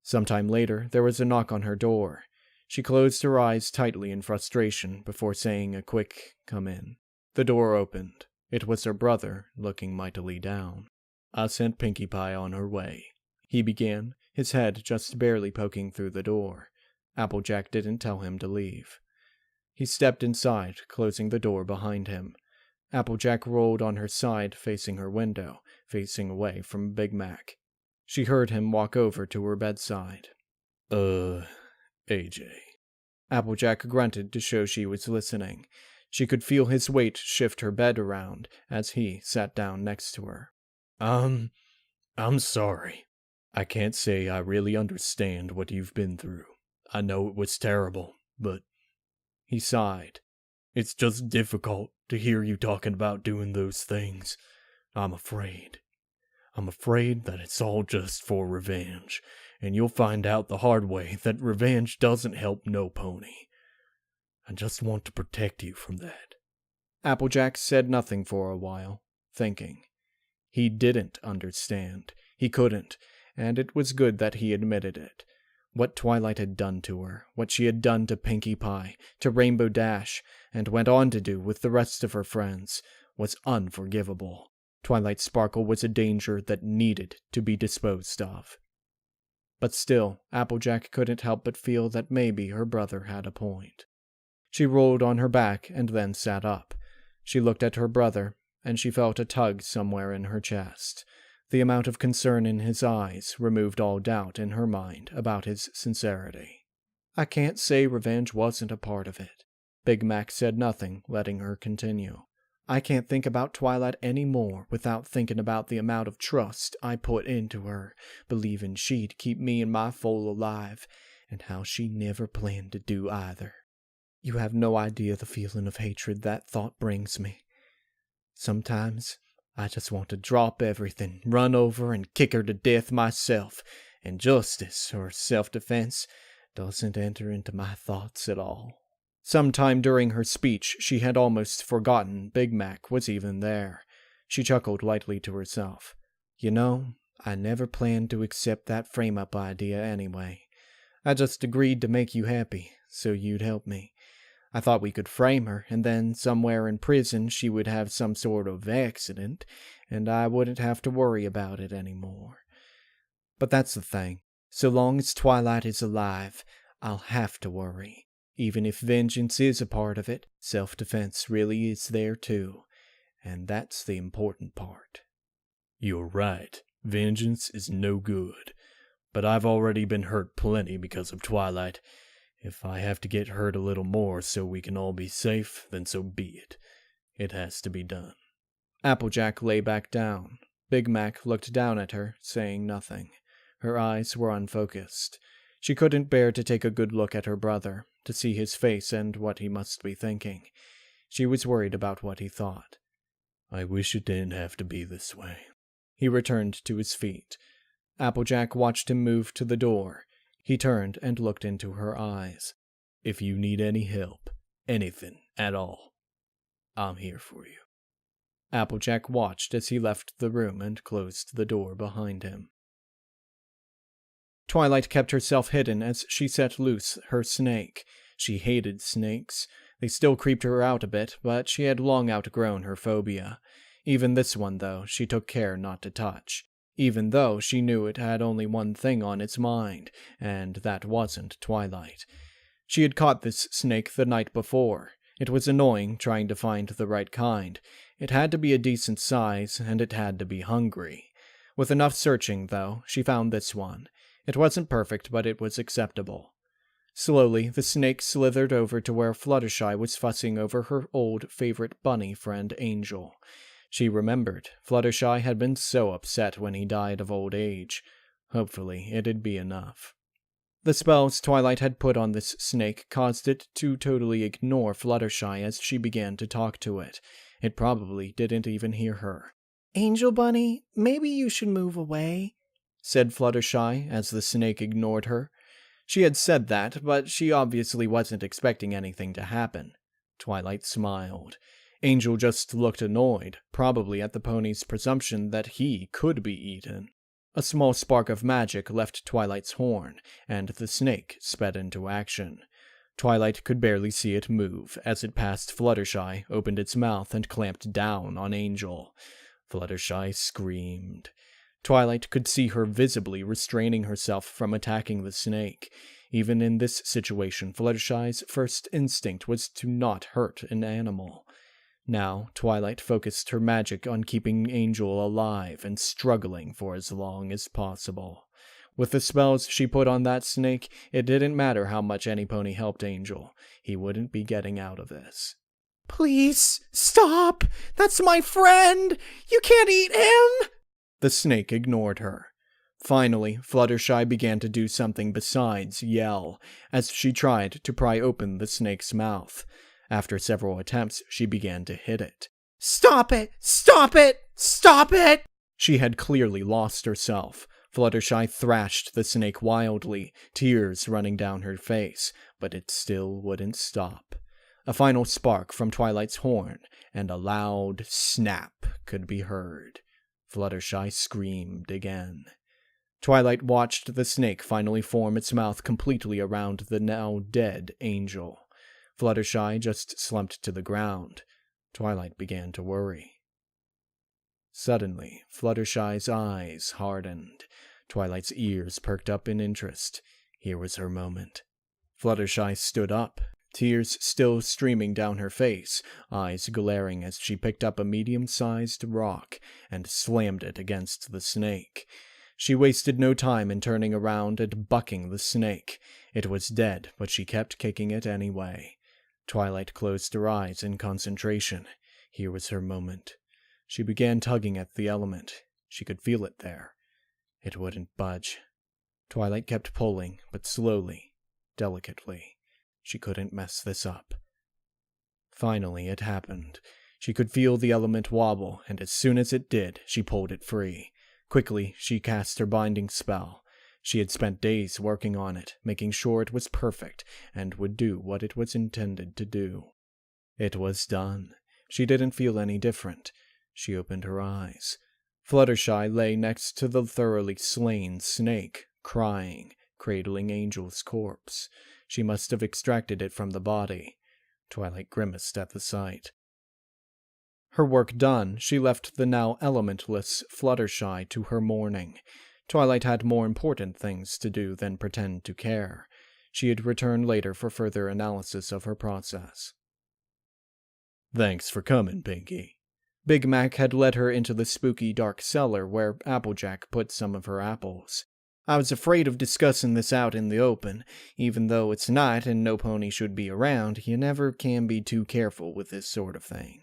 Sometime later, there was a knock on her door. She closed her eyes tightly in frustration before saying a quick, "Come in." The door opened. It was her brother, looking mightily down. "I sent Pinkie Pie on her way," he began, his head just barely poking through the door. Applejack didn't tell him to leave. He stepped inside, closing the door behind him. Applejack rolled on her side, facing her window, facing away from Big Mac. She heard him walk over to her bedside. AJ. Applejack grunted to show she was listening. She could feel his weight shift her bed around as he sat down next to her. I'm sorry. I can't say I really understand what you've been through. I know it was terrible, but..." He sighed. "It's just difficult to hear you talking about doing those things. I'm afraid. I'm afraid that it's all just for revenge, and you'll find out the hard way that revenge doesn't help no pony. I just want to protect you from that." Applejack said nothing for a while, thinking. He didn't understand. He couldn't, and it was good that he admitted it. What Twilight had done to her, what she had done to Pinkie Pie, to Rainbow Dash, and went on to do with the rest of her friends, was unforgivable. Twilight Sparkle was a danger that needed to be disposed of. But still, Applejack couldn't help but feel that maybe her brother had a point. She rolled on her back and then sat up. She looked at her brother, and she felt a tug somewhere in her chest. The amount of concern in his eyes removed all doubt in her mind about his sincerity. "I can't say revenge wasn't a part of it." Big Mac said nothing, letting her continue. "I can't think about Twilight any more without thinking about the amount of trust I put into her, believing she'd keep me and my foal alive, and how she never planned to do either. You have no idea the feeling of hatred that thought brings me. Sometimes I just want to drop everything, run over and kick her to death myself, and justice or self-defense doesn't enter into my thoughts at all." Sometime during her speech, she had almost forgotten Big Mac was even there. She chuckled lightly to herself. "You know, I never planned to accept that frame-up idea anyway. I just agreed to make you happy, so you'd help me. I thought we could frame her, and then somewhere in prison she would have some sort of accident, and I wouldn't have to worry about it anymore. But that's the thing. So long as Twilight is alive, I'll have to worry. Even if vengeance is a part of it, self-defense really is there too, and that's the important part." "You're right. Vengeance is no good. But I've already been hurt plenty because of Twilight. If I have to get hurt a little more so we can all be safe, then so be it. It has to be done." Applejack lay back down. Big Mac looked down at her, saying nothing. Her eyes were unfocused. She couldn't bear to take a good look at her brother, to see his face and what he must be thinking. She was worried about what he thought. I wish it didn't have to be this way. He returned to his feet. Applejack watched him move to the door. He turned and looked into her eyes. If you need any help, anything at all, I'm here for you. Applejack watched as he left the room and closed the door behind him. Twilight kept herself hidden as she set loose her snake. She hated snakes. They still creeped her out a bit, but she had long outgrown her phobia. Even this one, though, she took care not to touch. Even though she knew it had only one thing on its mind, and that wasn't Twilight. She had caught this snake the night before. It was annoying trying to find the right kind. It had to be a decent size, and it had to be hungry. With enough searching, though, she found this one. It wasn't perfect, but it was acceptable. Slowly, the snake slithered over to where Fluttershy was fussing over her old favorite bunny friend Angel. She remembered. Fluttershy had been so upset when he died of old age. Hopefully, it'd be enough. The spells Twilight had put on this snake caused it to totally ignore Fluttershy as she began to talk to it. It probably didn't even hear her. Angel Bunny, maybe you should move away, said Fluttershy as the snake ignored her. She had said that, but she obviously wasn't expecting anything to happen. Twilight smiled. Angel just looked annoyed, probably at the pony's presumption that he could be eaten. A small spark of magic left Twilight's horn, and the snake sped into action. Twilight could barely see it move as it passed Fluttershy, opened its mouth, and clamped down on Angel. Fluttershy screamed. Twilight could see her visibly restraining herself from attacking the snake. Even in this situation, Fluttershy's first instinct was to not hurt an animal. Now, Twilight focused her magic on keeping Angel alive and struggling for as long as possible. With the spells she put on that snake, it didn't matter how much any pony helped Angel. He wouldn't be getting out of this. Please, stop! That's my friend! You can't eat him! The snake ignored her. Finally, Fluttershy began to do something besides yell, as she tried to pry open the snake's mouth. After several attempts, she began to hit it. Stop it! Stop it! Stop it! She had clearly lost herself. Fluttershy thrashed the snake wildly, tears running down her face, but it still wouldn't stop. A final spark from Twilight's horn, and a loud snap could be heard. Fluttershy screamed again. Twilight watched the snake finally form its mouth completely around the now dead Angel. Fluttershy just slumped to the ground. Twilight began to worry. Suddenly, Fluttershy's eyes hardened. Twilight's ears perked up in interest. Here was her moment. Fluttershy stood up, tears still streaming down her face, eyes glaring as she picked up a medium-sized rock and slammed it against the snake. She wasted no time in turning around and bucking the snake. It was dead, but she kept kicking it anyway. Twilight closed her eyes in concentration. Here was her moment. She began tugging at the element. She could feel it there. It wouldn't budge. Twilight kept pulling, but slowly, delicately. She couldn't mess this up. Finally, it happened. She could feel the element wobble, and as soon as it did, she pulled it free. Quickly, she cast her binding spell. She had spent days working on it, making sure it was perfect, and would do what it was intended to do. It was done. She didn't feel any different. She opened her eyes. Fluttershy lay next to the thoroughly slain snake, crying, cradling Angel's corpse. She must have extracted it from the body. Twilight grimaced at the sight. Her work done, she left the now elementless Fluttershy to her mourning. Twilight had more important things to do than pretend to care. She had returned later for further analysis of her process. Thanks for coming, Pinky. Big Mac had led her into the spooky dark cellar where Applejack put some of her apples. I was afraid of discussing this out in the open. Even though it's night and no pony should be around, you never can be too careful with this sort of thing.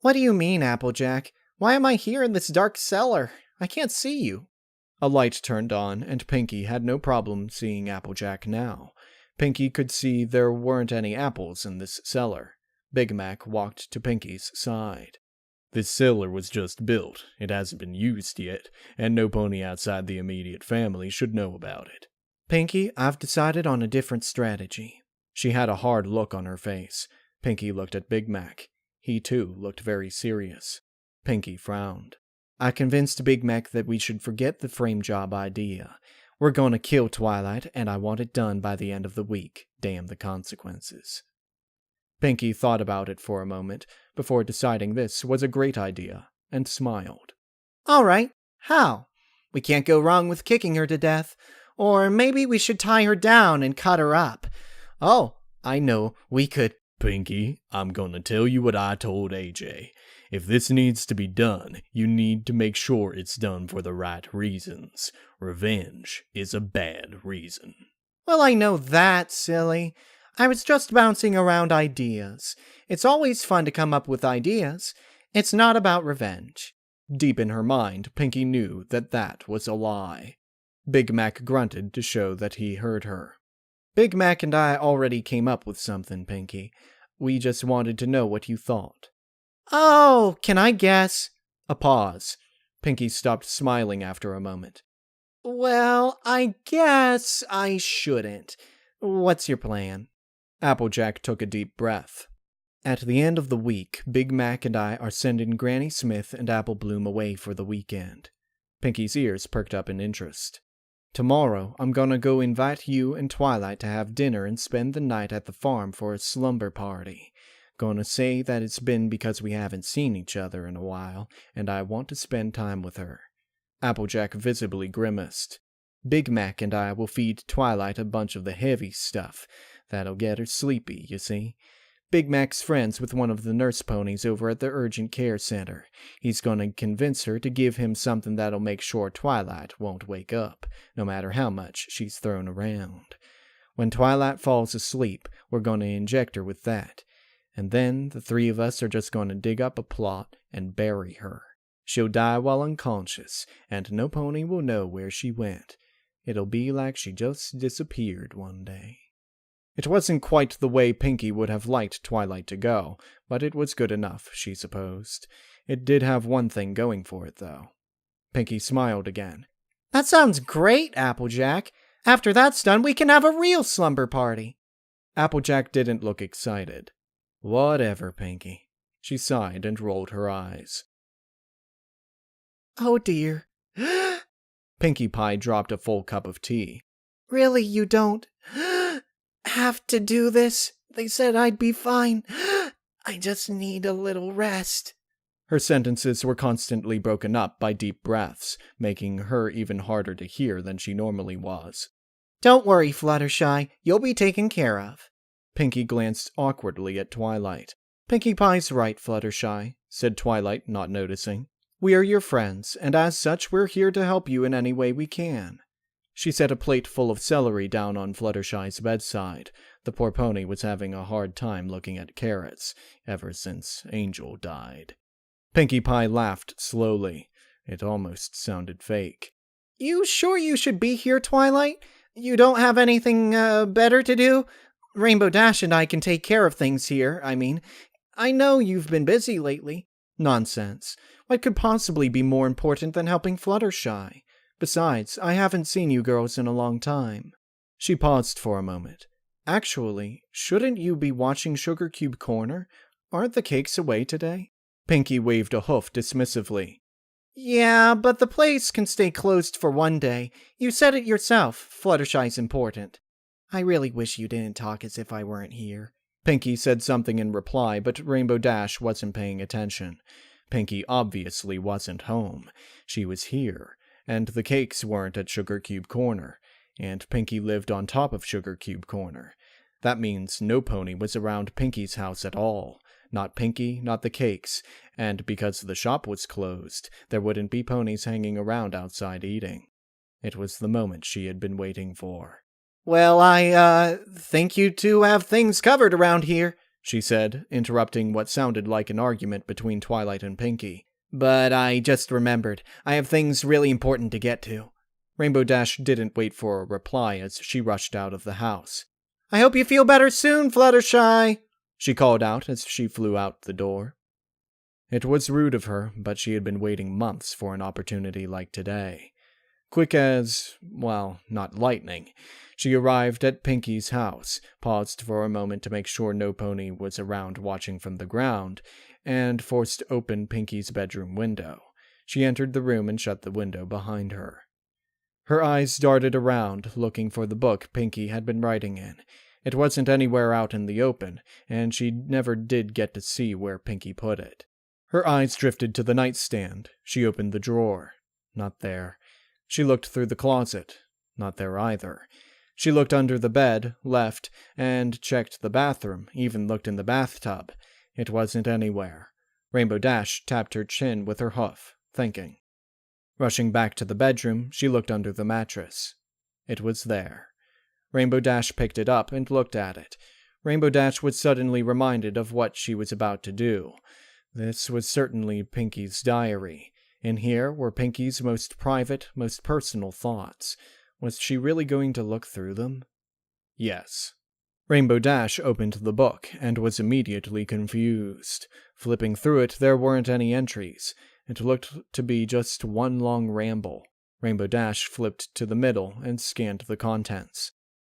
What do you mean, Applejack? Why am I here in this dark cellar? I can't see you. A light turned on, and Pinky had no problem seeing Applejack now. Pinky could see there weren't any apples in this cellar. Big Mac walked to Pinky's side. This cellar was just built. It hasn't been used yet, and no pony outside the immediate family should know about it. Pinky, I've decided on a different strategy. She had a hard look on her face. Pinky looked at Big Mac. He, too, looked very serious. Pinky frowned. I convinced Big Mac that we should forget the frame job idea. We're going to kill Twilight, and I want it done by the end of the week. Damn the consequences. Pinky thought about it for a moment before deciding this was a great idea, and smiled. All right, how? We can't go wrong with kicking her to death. Or maybe we should tie her down and cut her up. Oh, I know, we could... Pinky, I'm gonna tell you what I told AJ. If this needs to be done, you need to make sure it's done for the right reasons. Revenge is a bad reason. Well, I know that, silly. I was just bouncing around ideas. It's always fun to come up with ideas. It's not about revenge. Deep in her mind, Pinky knew that that was a lie. Big Mac grunted to show that he heard her. Big Mac and I already came up with something, Pinky. We just wanted to know what you thought. Oh, can I guess? A pause. Pinky stopped smiling after a moment. Well, I guess I shouldn't. What's your plan? Applejack took a deep breath. At the end of the week, Big Mac and I are sending Granny Smith and Apple Bloom away for the weekend. Pinky's ears perked up in interest. Tomorrow, I'm gonna go invite you and Twilight to have dinner and spend the night at the farm for a slumber party. Gonna say that it's been because we haven't seen each other in a while, and I want to spend time with her. Applejack visibly grimaced. Big Mac and I will feed Twilight a bunch of the heavy stuff. That'll get her sleepy, you see. Big Mac's friends with one of the nurse ponies over at the urgent care center. He's gonna convince her to give him something that'll make sure Twilight won't wake up, no matter how much she's thrown around. When Twilight falls asleep, we're gonna inject her with that. And then the three of us are just gonna dig up a plot and bury her. She'll die while unconscious, and no pony will know where she went. It'll be like she just disappeared one day. It wasn't quite the way Pinky would have liked Twilight to go, but it was good enough, she supposed. It did have one thing going for it, though. Pinky smiled again. That sounds great, Applejack. After that's done, we can have a real slumber party. Applejack didn't look excited. Whatever, Pinky. She sighed and rolled her eyes. Oh dear. Pinkie Pie dropped a full cup of tea. Really, you don't have to do this? They said I'd be fine. I just need a little rest. Her sentences were constantly broken up by deep breaths, making her even harder to hear than she normally was. Don't worry, Fluttershy. You'll be taken care of. Pinkie glanced awkwardly at Twilight. Pinkie Pie's right, Fluttershy, said Twilight, not noticing. We are your friends, and as such we're here to help you in any way we can. She set a plate full of celery down on Fluttershy's bedside. The poor pony was having a hard time looking at carrots, ever since Angel died. Pinkie Pie laughed slowly. It almost sounded fake. You sure you should be here, Twilight? You don't have anything, better to do? Rainbow Dash and I can take care of things here, I know you've been busy lately. Nonsense. What could possibly be more important than helping Fluttershy? Besides, I haven't seen you girls in a long time. She paused for a moment. Actually, shouldn't you be watching Sugar Cube Corner? Aren't the cakes away today? Pinkie waved a hoof dismissively. Yeah, but the place can stay closed for one day. You said it yourself, Fluttershy's important. I really wish you didn't talk as if I weren't here. Pinkie said something in reply, but Rainbow Dash wasn't paying attention. Pinkie obviously wasn't home. She was here, and the cakes weren't at Sugar Cube Corner, and Pinkie lived on top of Sugar Cube Corner. That means no pony was around Pinkie's house at all. Not Pinkie, not the cakes, and because the shop was closed, there wouldn't be ponies hanging around outside eating. It was the moment she had been waiting for. Well, I think you two have things covered around here, she said, interrupting what sounded like an argument between Twilight and Pinkie. But I just remembered. I have things really important to get to. Rainbow Dash didn't wait for a reply as she rushed out of the house. I hope you feel better soon, Fluttershy, she called out as she flew out the door. It was rude of her, but she had been waiting months for an opportunity like today. Quick as, well, not lightning, she arrived at Pinky's house, paused for a moment to make sure no pony was around watching from the ground, and forced open Pinky's bedroom window. She entered the room and shut the window behind her. Her eyes darted around, looking for the book Pinky had been writing in. It wasn't anywhere out in the open, and she never did get to see where Pinky put it. Her eyes drifted to the nightstand. She opened the drawer. Not there. She looked through the closet. Not there either. She looked under the bed, left, and checked the bathroom, even looked in the bathtub. It wasn't anywhere. Rainbow Dash tapped her chin with her hoof, thinking. Rushing back to the bedroom, she looked under the mattress. It was there. Rainbow Dash picked it up and looked at it. Rainbow Dash was suddenly reminded of what she was about to do. This was certainly Pinky's diary. In here were Pinky's most private, most personal thoughts. Was she really going to look through them? Yes. Rainbow Dash opened the book and was immediately confused. Flipping through it, there weren't any entries. It looked to be just one long ramble. Rainbow Dash flipped to the middle and scanned the contents.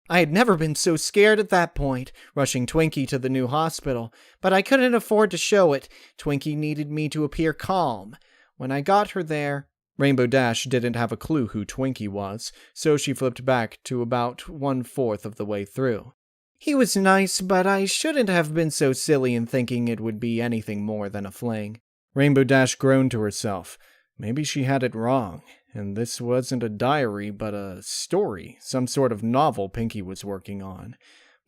I had never been so scared at that point, rushing Twinkie to the new hospital, but I couldn't afford to show it. Twinkie needed me to appear calm. When I got her there... Rainbow Dash didn't have a clue who Twinkie was, so she flipped back to about 1/4 of the way through. He was nice, but I shouldn't have been so silly in thinking it would be anything more than a fling. Rainbow Dash groaned to herself. Maybe she had it wrong, and this wasn't a diary but a story, some sort of novel Pinky was working on.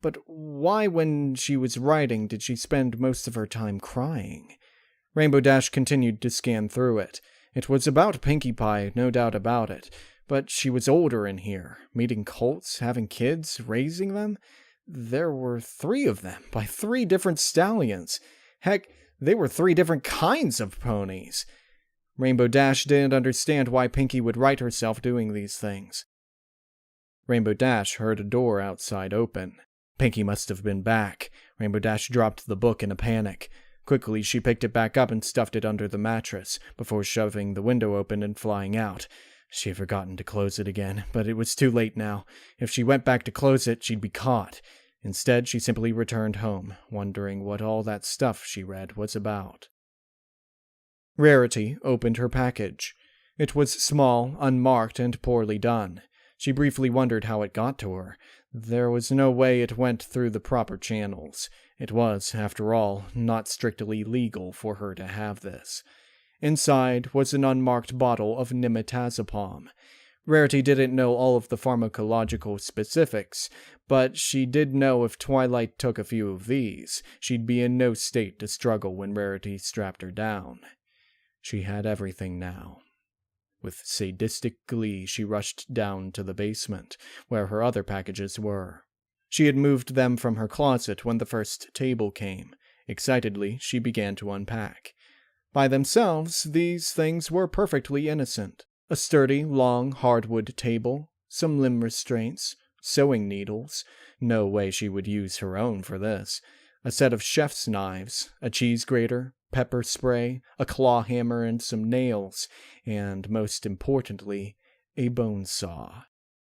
But why, when she was writing, did she spend most of her time crying? Rainbow Dash continued to scan through it. It was about Pinkie Pie, no doubt about it, but she was older in here, meeting colts, having kids, raising them. There were 3 of them, by 3 different stallions. Heck, they were 3 different kinds of ponies. Rainbow Dash didn't understand why Pinky would write herself doing these things. Rainbow Dash heard a door outside open. Pinky must have been back. Rainbow Dash dropped the book in a panic. Quickly, she picked it back up and stuffed it under the mattress, before shoving the window open and flying out. She had forgotten to close it again, but it was too late now. If she went back to close it, she'd be caught. Instead, she simply returned home, wondering what all that stuff she read was about. Rarity opened her package. It was small, unmarked, and poorly done. She briefly wondered how it got to her. There was no way it went through the proper channels. It was, after all, not strictly legal for her to have this. Inside was an unmarked bottle of nimetazepam. Rarity didn't know all of the pharmacological specifics, but she did know if Twilight took a few of these, she'd be in no state to struggle when Rarity strapped her down. She had everything now. With sadistic glee, she rushed down to the basement, where her other packages were. She had moved them from her closet when the first table came. Excitedly, she began to unpack. By themselves, these things were perfectly innocent. A sturdy, long, hardwood table, some limb restraints, sewing needles. No way she would use her own for this. A set of chef's knives, a cheese grater, pepper spray, a claw hammer and some nails, and, most importantly, a bone saw.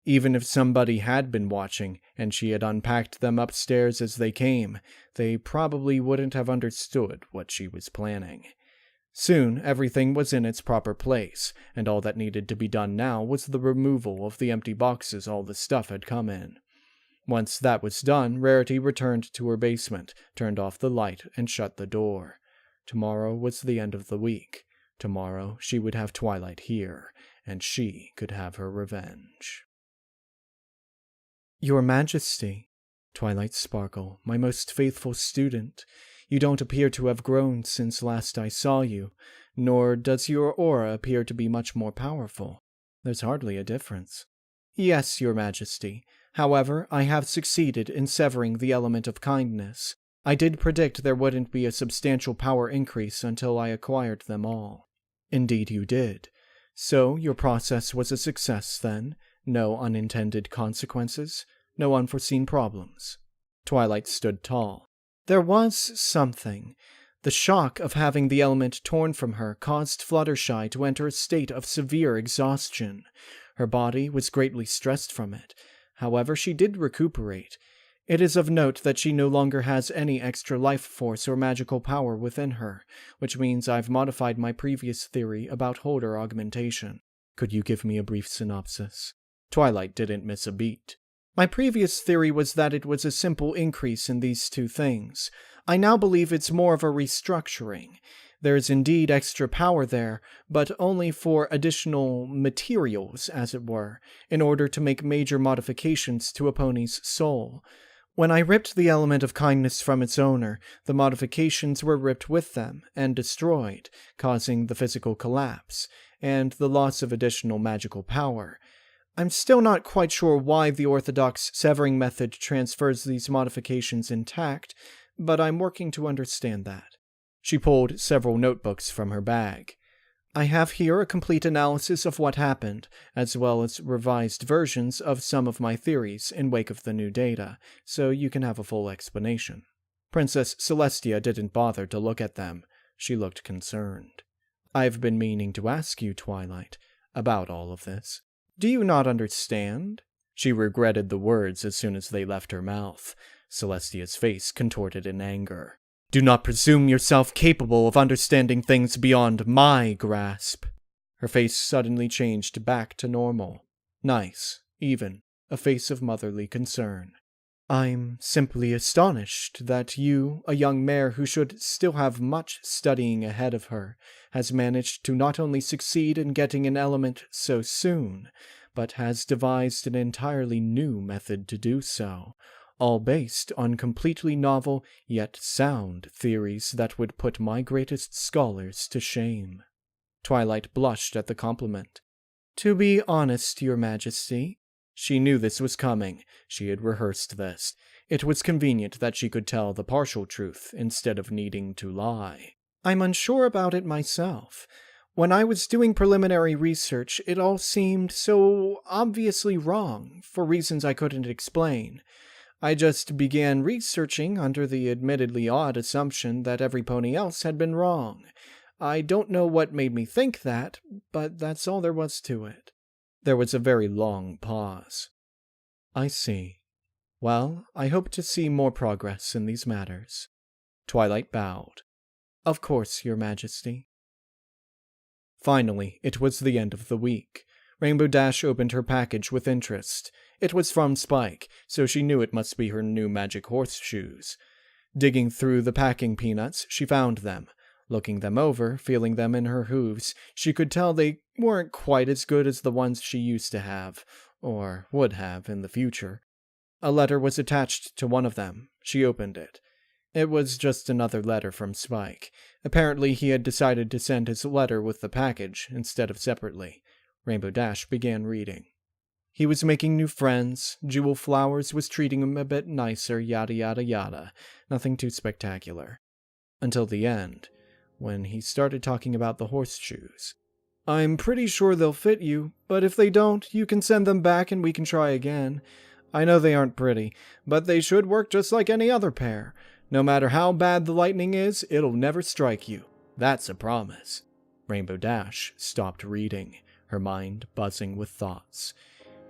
Even if somebody had been watching, and she had unpacked them upstairs as they came, they probably wouldn't have understood what she was planning. Soon, everything was in its proper place, and all that needed to be done now was the removal of the empty boxes all the stuff had come in. Once that was done, Rarity returned to her basement, turned off the light, and shut the door. Tomorrow was the end of the week. Tomorrow she would have Twilight here, and she could have her revenge. Your Majesty, Twilight Sparkle, my most faithful student, you don't appear to have grown since last I saw you, nor does your aura appear to be much more powerful. There's hardly a difference. Yes, Your Majesty. However, I have succeeded in severing the element of kindness. I did predict there wouldn't be a substantial power increase until I acquired them all. Indeed you did. So your process was a success then? No unintended consequences? No unforeseen problems? Twilight stood tall. There was something. The shock of having the element torn from her caused Fluttershy to enter a state of severe exhaustion. Her body was greatly stressed from it. However, she did recuperate. It is of note that she no longer has any extra life force or magical power within her, which means I've modified my previous theory about holder augmentation. Could you give me a brief synopsis? Twilight didn't miss a beat. My previous theory was that it was a simple increase in these two things. I now believe it's more of a restructuring. There's indeed extra power there, but only for additional materials, as it were, in order to make major modifications to a pony's soul. When I ripped the element of kindness from its owner, the modifications were ripped with them and destroyed, causing the physical collapse, and the loss of additional magical power. I'm still not quite sure why the orthodox severing method transfers these modifications intact, but I'm working to understand that. She pulled several notebooks from her bag. I have here a complete analysis of what happened, as well as revised versions of some of my theories in wake of the new data, so you can have a full explanation. Princess Celestia didn't bother to look at them. She looked concerned. I've been meaning to ask you, Twilight, about all of this. Do you not understand? She regretted the words as soon as they left her mouth. Celestia's face contorted in anger. Do not presume yourself capable of understanding things beyond my grasp. Her face suddenly changed back to normal. Nice, even, a face of motherly concern. I'm simply astonished that you, a young mare who should still have much studying ahead of her, has managed to not only succeed in getting an element so soon, but has devised an entirely new method to do so, all based on completely novel yet sound theories that would put my greatest scholars to shame. Twilight blushed at the compliment. To be honest, Your Majesty, she knew this was coming. She had rehearsed this. It was convenient that she could tell the partial truth instead of needing to lie. I'm unsure about it myself. When I was doing preliminary research, it all seemed so obviously wrong, for reasons I couldn't explain. I just began researching under the admittedly odd assumption that every pony else had been wrong. I don't know what made me think that, but that's all there was to it. There was a very long pause. I see. Well, I hope to see more progress in these matters. Twilight bowed. Of course, Your Majesty. Finally, it was the end of the week. Rainbow Dash opened her package with interest. It was from Spike, so she knew it must be her new magic horseshoes. Digging through the packing peanuts, she found them. Looking them over, feeling them in her hooves, she could tell they weren't quite as good as the ones she used to have, or would have in the future. A letter was attached to one of them. She opened it. It was just another letter from Spike. Apparently he had decided to send his letter with the package, instead of separately. Rainbow Dash began reading. He was making new friends, Jewel Flowers was treating him a bit nicer, yada yada yada. Nothing too spectacular. Until the end, when he started talking about the horseshoes. I'm pretty sure they'll fit you, but if they don't, you can send them back and we can try again. I know they aren't pretty, but they should work just like any other pair. No matter how bad the lightning is, it'll never strike you. That's a promise. Rainbow Dash stopped reading, her mind buzzing with thoughts.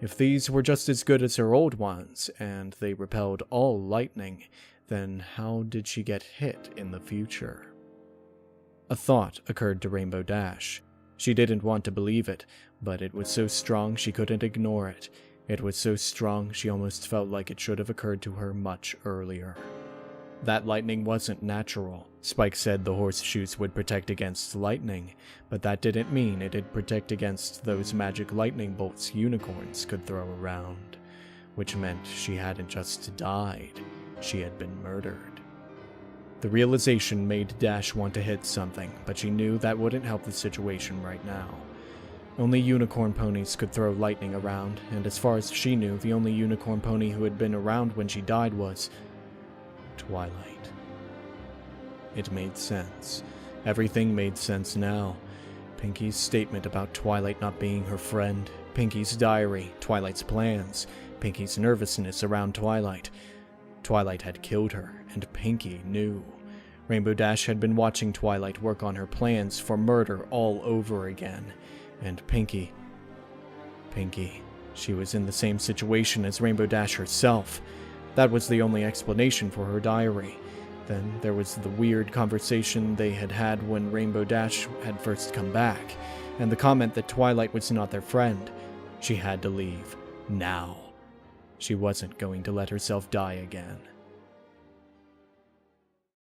If these were just as good as her old ones, and they repelled all lightning, then how did she get hit in the future? A thought occurred to Rainbow Dash. She didn't want to believe it, but it was so strong she couldn't ignore it. It was so strong she almost felt like it should have occurred to her much earlier. That lightning wasn't natural. Spike said the horseshoes would protect against lightning, but that didn't mean it'd protect against those magic lightning bolts unicorns could throw around, which meant she hadn't just died, she had been murdered. The realization made Dash want to hit something, but she knew that wouldn't help the situation right now. Only unicorn ponies could throw lightning around, and as far as she knew, the only unicorn pony who had been around when she died was Twilight. It made sense. Everything made sense now. Pinky's statement about Twilight not being her friend, Pinky's diary, Twilight's plans, Pinky's nervousness around Twilight. Twilight had killed her, and Pinky knew. Rainbow Dash had been watching Twilight work on her plans for murder all over again. And Pinky, she was in the same situation as Rainbow Dash herself. That was the only explanation for her diary. Then there was the weird conversation they had had when Rainbow Dash had first come back, and the comment that Twilight was not their friend. She had to leave. Now. She wasn't going to let herself die again.